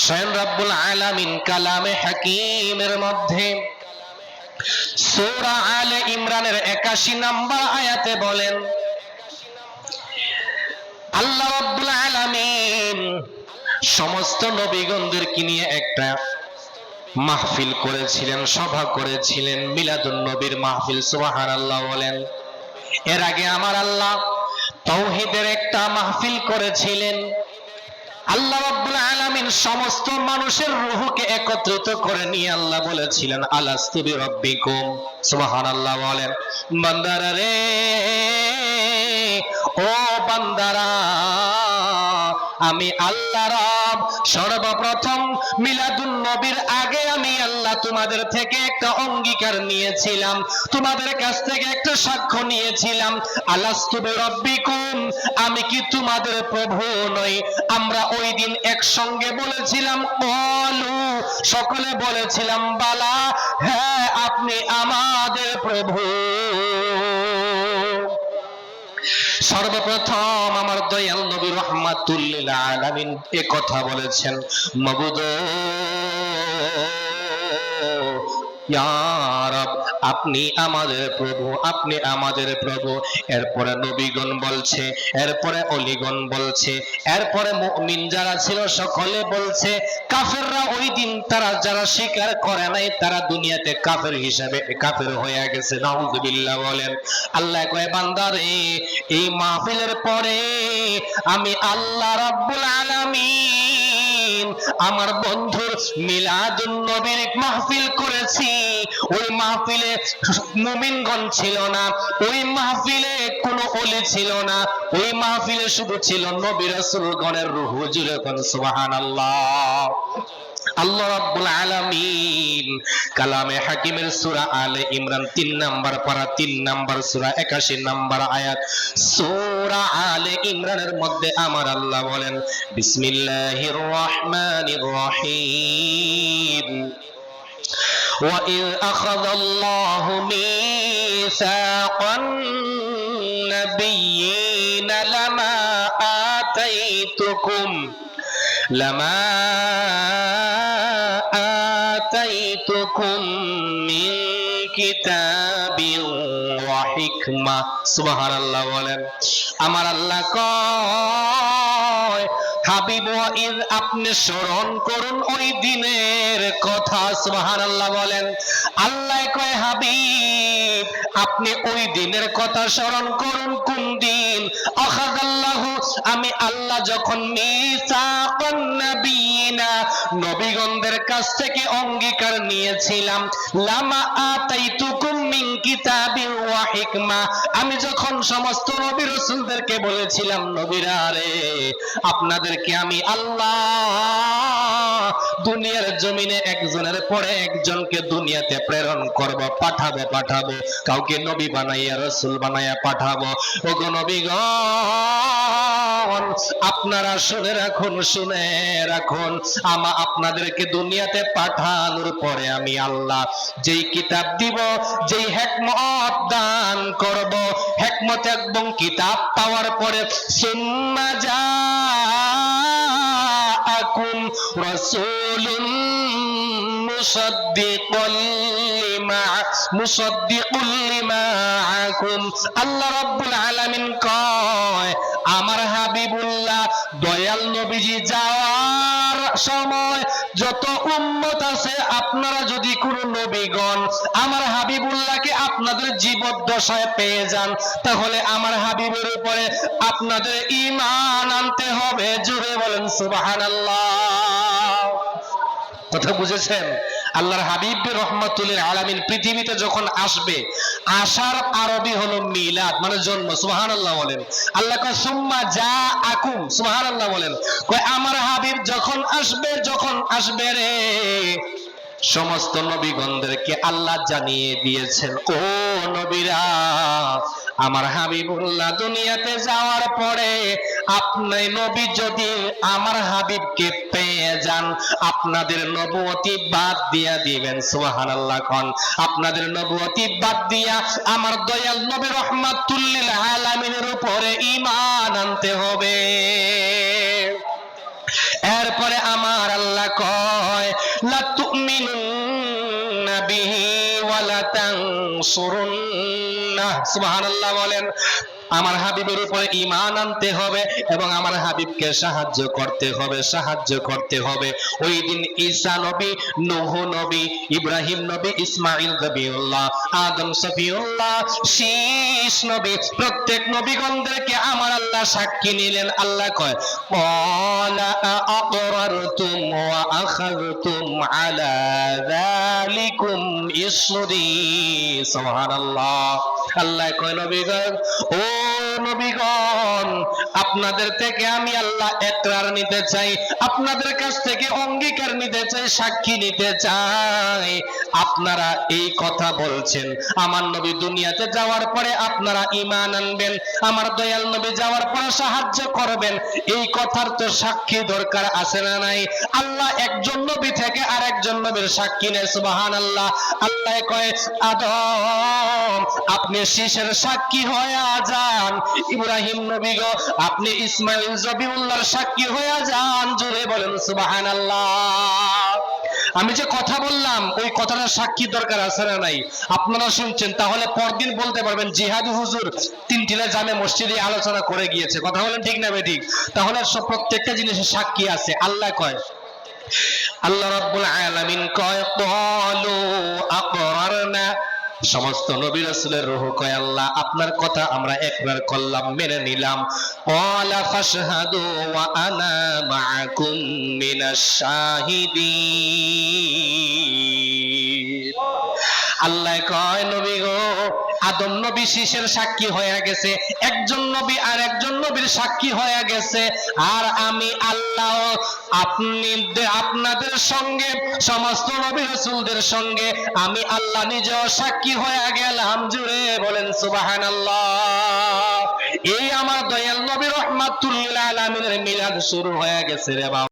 স্বয়ং রব্বুল আলামিন কালামে হাকিমের মধ্যে সূরা আলে ইমরানের 81 নম্বর আয়াতে বলেন, আল্লাহ রাব্বুল আলামিন সমস্ত নবীগণদেরকে নিয়ে একটা মাহফিল করেছিলেন, সভা করেছিলেন, মিলাদুন নবীর মাহফিল। সুবহানাল্লাহ বলেন। এর আগে আমার আল্লাহ তাওহীদের একটা মাহফিল করেছিলেন। আল্লাহ রাব্বুল আলামিন সমস্ত মানুষের রূহকে একত্রিত করে নিয়ে আল্লাহ বলেছিলেন, আলাস্তু বিরাব্বিকুম। সুবহানাল্লাহ বলেন। বান্দারা রে, ও বান্দারা, আমি আল্লাহ রব সর্বপ্রথম মিলাদুন নবীর আগে আমি আল্লাহ তোমাদের থেকে একটা অঙ্গীকার নিয়েছিলাম, তোমাদের কাছ থেকে একটা সাক্ষ্য নিয়েছিলাম, আলাস্তু বিরাব্বিকুম, আমি কি তোমাদের প্রভু নই? আমরা ওই দিন একসঙ্গে বলেছিলাম ক্বালু, সকলে বলেছিলাম বালা, হ্যাঁ আপনি আমাদের প্রভু। সর্বপ্রথম আমার দয়াল নবী রাহমাতুল লিল আলামিন এ কথা বলেছেন, মাবুদ ইয়া রব, আপনি আমাদের প্রভু, আপনি আমাদের প্রভু। এরপরে নবীগণ বলছে, এরপরে ওলিগণ বলছে, এরপরে মুমিন যারা ছিল সকলে বলছে, কাফেররা ওই দিন তারা যারা স্বীকার করে নাই তারা দুনিয়াতে কাফের হিসাবে কাফের হয়ে গেছে। নাউযুবিল্লাহ বলেন। আল্লাহ কয়, বান্দারে, এই মাহফিলের পরে আমি আল্লাহ রাব্বুল আলামিন আমার বন্ধুর মিলাদুন নবীর মাহফিল করেছি। ওই মাহফিলে মুমিনগণ ছিল না, ওই মাহফিলে কোনো ওলি ছিল না, ওই মাহফিলে শুধু ছিল নবী রাসূলগণের রূহ। জুড়ে কোন সুবহানাল্লাহ। আল্লাহ রাব্বুল আলামিন কালামে হাকিমের সূরা আলে ইমরান 3 নাম্বার পারা 3 নাম্বার সূরা 81 নাম্বার আয়াত সূরা আলে ইমরানের মধ্যে আমার আল্লাহ বলেন, বিসমিল্লাহির রহমানির রহিম, وَإِذْ أَخَذَ اللَّهُ مِيثَاقَ النَّبِيِّينَ لَمَا آتَيْتُكُم مِّن كِتَابٍ وَحِكْمَةٍ। সুবহানাল্লাহ বলেন। আমার আল্লাহ কয়, হাবিব ওয়াইদ, আপনি স্মরণ করুন ওই দিনের কথা। সুবহানাল্লাহ বলেন। আল্লাহ কয়, হাবিব আপনি ওই দিনের কথা স্মরণ করুন। কোন দিন? আখাযাল্লাহু, আমি আল্লাহ যখন মিসাকান নবিয়িনা, নবীগণদের কাছ থেকে অঙ্গীকার নিয়েছিলাম, লামা আতাইতুকুম মিন কিতাবিন ওয়া হিকমা, আমি যখন সমস্ত নবী রাসূলদেরকে বলেছিলাম, নবীরা রে, আপনাদেরকে আমি আল্লাহ দুনিয়ার জমিনে একজনের পরে একজনকে দুনিয়াতে প্রেরণ করব, পাঠাবো, কাউকে নবী বানাইয়া রাসূল বানাইয়া পাঠাবো। ওগো নবীগণ, আপনারা শুনে রাখুন, আপনাদেরকে দুনিয়াতে পাঠানোর পরে আমি আল্লাহ যেই কিতাব দিব, যেই হিকমত দান করব, হিকমত এবং কিতাব পাওয়ার পরে সুম্মা জাআকুম রাসূলুন মুসাদ্দিকুল লিমাআকুম। আল্লাহ রাব্বুল আলামিন কয়, আমার হাবিবুল্লাহ দয়াল নবীজি যাওয়ার সময় যত উম্মত আছে, আপনারা যদি কোন নবীগণ আমার হাবিবুল্লাহকে আপনাদের জীবদ্দশায় পেয়ে যান, তাহলে আমার হাবিবের উপরে আপনাদের ঈমান আনতে হবে। জোরে বলেন সুবহানাল্লাহ। কথা বুঝেছেন? আল্লাহর হাবিব রহমাতুল লিল আলামিন পৃথিবীতে যখন আসবে, আসার আরবি হলো মিলাদ, মানে জন্ম। সুবহানাল্লাহ বলেন। আল্লাহ কয় সুম্মা জাআকুম, সুবহানাল্লাহ বলেন। কয় আমার হাবিব যখন আসবে রে, সমস্ত নবীগণদেরকে আল্লাহ জানিয়ে দিয়েছেন, ও নবীরা, আমার হাবিবুল্লাহ দুনিয়াতে যাওয়ার পরে আপনি নবী যদি আমার হাবিবকে পেয়ে যান, আপনাদের নবুয়তি বাদ দিয়া দিবেন। সুবহানাল্লাহ কোন। আপনাদের নবুয়তি বাদ দিয়া আমার দয়াল নবী রাহমাতুল লিল আলামিনের উপরে ঈমান আনতে হবে। এরপরে আমার আল্লাহ তানসুরুন্নাহ, সুবহানাল্লাহ বলেন। আমার হাবিবের উপরে ঈমান আনতে হবে এবং আমার হাবিবকে সাহায্য করতে হবে, সাহায্য করতে হবে। ওই দিন ঈসা নবী, নূহ নবী, ইব্রাহিম নবী, ইসমাঈল নবিউল্লাহ, আদম সফিউল্লাহ, শীষ নবী, প্রত্যেক নবীগণদেরকে আমার আল্লাহ সাক্ষী নিলেন। আল্লাহ কয় ক্বালা আআকরারতুম ওয়া আখাযতুম আলা যালিকুম ইসরি, সুবহানাল্লাহ। আল্লাহ কয় নবীগণ, ও নবীগণ, আপনাদের থেকে আমি আল্লাহ ইকরার নিতে চাই, আপনাদের কাছ থেকে অঙ্গীকার নিতে চাই, সাক্ষী নিতে চাই। আপনারা এই কথা বলছেন, আমার নবী দুনিয়াতে যাওয়ার পরে আপনারা ঈমান আনবেন, আমার দয়াল নবী যাওয়ার পরে সাহায্য করবেন, এই কথার তো সাক্ষী দরকার আছে না নাই? আল্লাহ একজন নবী থেকে আরেকজন নবীর সাক্ষী নেয়, সুবহানাল্লাহ। আল্লাহ কয় আদম, আপনি শীষের সাক্ষী হয়ে যান, ইব্রাহিম নবী গো আপনি ইসমাঈল জবিউল্লাহর সাক্ষী হয়ে যান। জোরে বলেন সুবহানাল্লাহ। আমি যে কথা বললাম ওই কথাটার সাক্ষী দরকার আছে না নাই? আপনারা শুনছেন, তাহলে পরদিন বলতে পারবেন জিহাদি হুজুর তিনটিলা জামে মসজিদে আলোচনা করে গিয়েছে। কথা বলেন ঠিক না বেঠিক? তাহলে সব প্রত্যেকটা জিনিসের সাক্ষী আছে। আল্লাহ কয়, আল্লাহ রাব্বুল আলামিন কয় ক্বালু আকরারনা, সমস্ত নবী রাসূলের রূহ কয় আল্লাহ আপনার কথা আমরা একবার করলাম, মেনে নিলাম। ক্বালা ফাশহাদু ওয়া আনা মাআকুম মিনাশ শাহিদিন। আল্লাহ কয় নবী গো, আদম নবী শীষের সাক্ষী হয়ে গেছে, একজন নবী আর একজন নবীর সাক্ষী হয়ে গেছে, আর আমি আল্লাহ আপনাদের সঙ্গে সমস্ত নবী রাসূলদের সঙ্গে আমি আল্লাহ নিজেও সাক্ষী হয়ে গেলাম। জুড়ে বলেন সুবহানাল্লাহ। এই আমার দয়াল নবী রাহমাতুল লিল আলামিনের মিলাদ শুরু হয়ে গেছে রে বাবা।